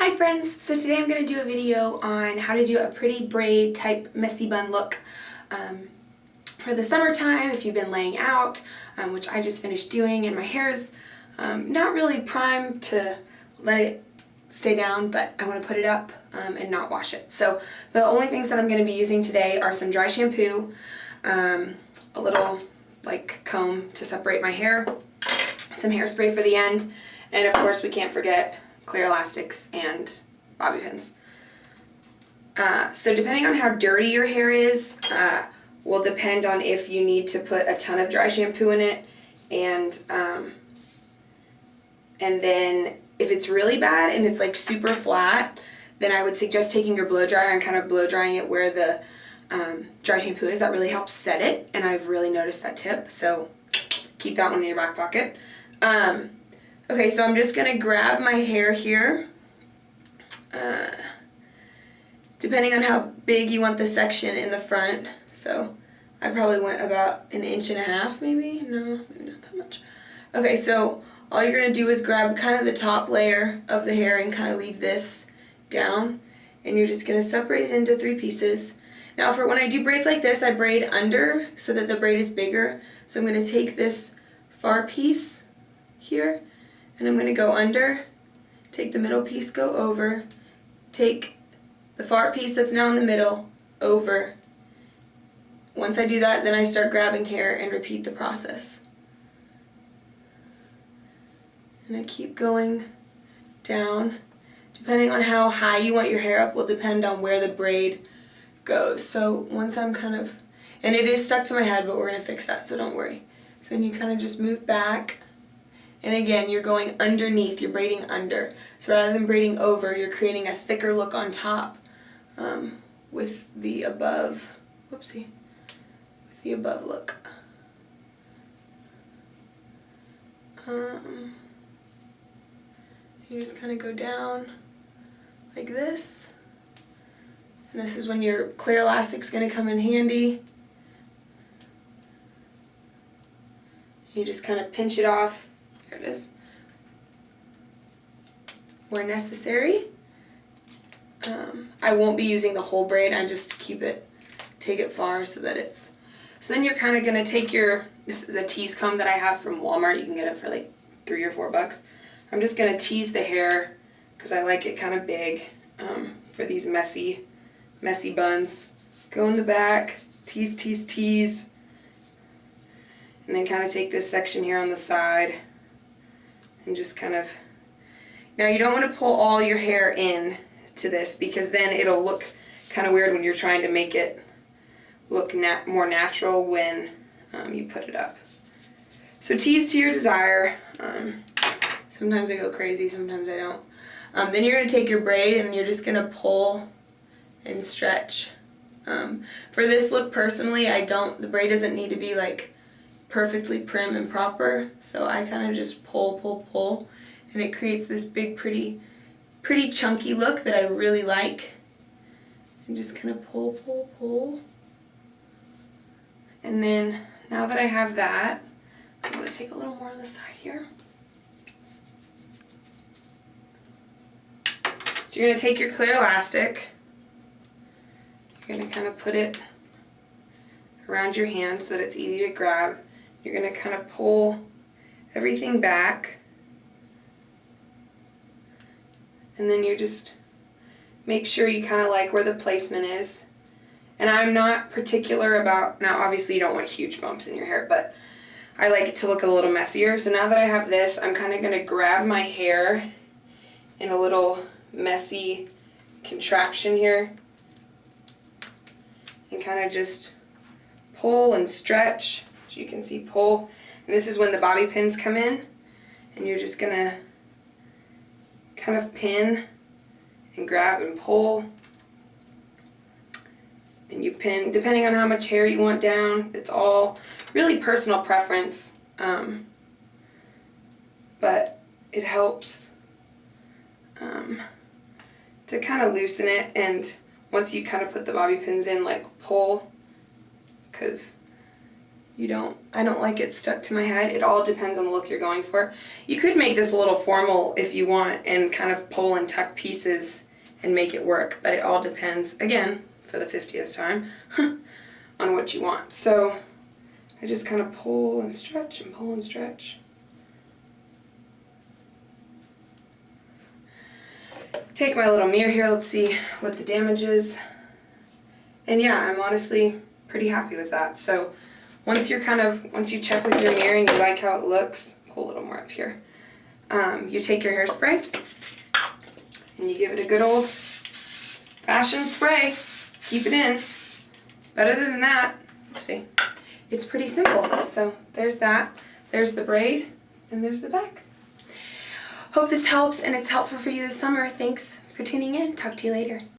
Hi friends! So today I'm going to do a video on how to do a pretty braid type messy bun look for the summertime if you've been laying out, which I just finished doing, and my hair is not really primed to let it stay down, but I want to put it up and not wash it. So the only things that I'm going to be using today are some dry shampoo, a little like comb to separate my hair, some hairspray for the end, and of course we can't forget clear elastics and bobby pins. So depending on how dirty your hair is will depend on if you need to put a ton of dry shampoo in it, and then if it's really bad and it's like super flat, then I would suggest taking your blow dryer and kind of blow drying it where the dry shampoo is. That really helps set it, and I've really noticed that tip, so keep that one in your back pocket. Okay, so I'm just going to grab my hair here. Depending on how big you want the section in the front, so I probably went about 1.5 inches maybe? No, maybe not that much. Okay, so all you're going to do is grab kind of the top layer of the hair and kind of leave this down, and you're just going to separate it into 3 pieces. Now for when I do braids like this, I braid under so that the braid is bigger. So I'm going to take this far piece here, and I'm going to go under, take the middle piece, go over, take the far piece that's now in the middle, over. Once I do that, then I start grabbing hair and repeat the process. And I keep going down. Depending on how high you want your hair up will depend on where the braid goes. So once I'm kind of, and it is stuck to my head, but we're going to fix that, so don't worry. So then you kind of just move back. And again, you're going underneath, you're braiding under. So rather than braiding over, you're creating a thicker look on top with the above, with the above look. You just kind of go down like this. And this is when your clear elastic's going to come in handy. You just kind of pinch it off. There it is. Where necessary. I won't be using the whole braid. I just take it far so that it's. So then you're kind of going to take this is a tease comb that I have from Walmart. You can get it for like $3 or $4. I'm just going to tease the hair because I like it kind of big for these messy buns. Go in the back, tease, tease, tease. And then kind of take this section here on the side and just kind of, now you don't want to pull all your hair in to this because then it'll look kind of weird when you're trying to make it look more natural when you put it up. So tease to your desire. Sometimes I go crazy, sometimes I don't. Then you're going to take your braid and you're just going to pull and stretch. For this look personally, the braid doesn't need to be like perfectly prim and proper, so I kind of just pull, pull, pull, and it creates this big, pretty chunky look that I really like. And just kind of pull, pull, pull. And then, now that I have that, I'm going to take a little more on the side here. So you're going to take your clear elastic, you're going to kind of put it around your hand so that it's easy to grab. You're going to kind of pull everything back, and then you just make sure you kind of like where the placement is. And I'm not particular about, now obviously you don't want huge bumps in your hair, but I like it to look a little messier. So now that I have this, I'm kind of going to grab my hair in a little messy contraption here and kind of just pull and stretch. As you can see, pull. And this is when the bobby pins come in, and you're just gonna kind of pin and grab and pull. And you pin, depending on how much hair you want down. It's all really personal preference, but it helps to kind of loosen it. And once you kind of put the bobby pins in, like pull, because I don't like it stuck to my head. It all depends on the look you're going for. You could make this a little formal if you want and kind of pull and tuck pieces and make it work, but it all depends, again, for the 50th time, on what you want. So I just kind of pull and stretch and pull and stretch. Take my little mirror here, let's see what the damage is. And yeah, I'm honestly pretty happy with that. So once you check with your mirror and you like how it looks, pull a little more up here. You take your hairspray and you give it a good old fashioned spray. Keep it in. But other than that, see, it's pretty simple. So there's that. There's the braid and there's the back. Hope this helps and it's helpful for you this summer. Thanks for tuning in. Talk to you later.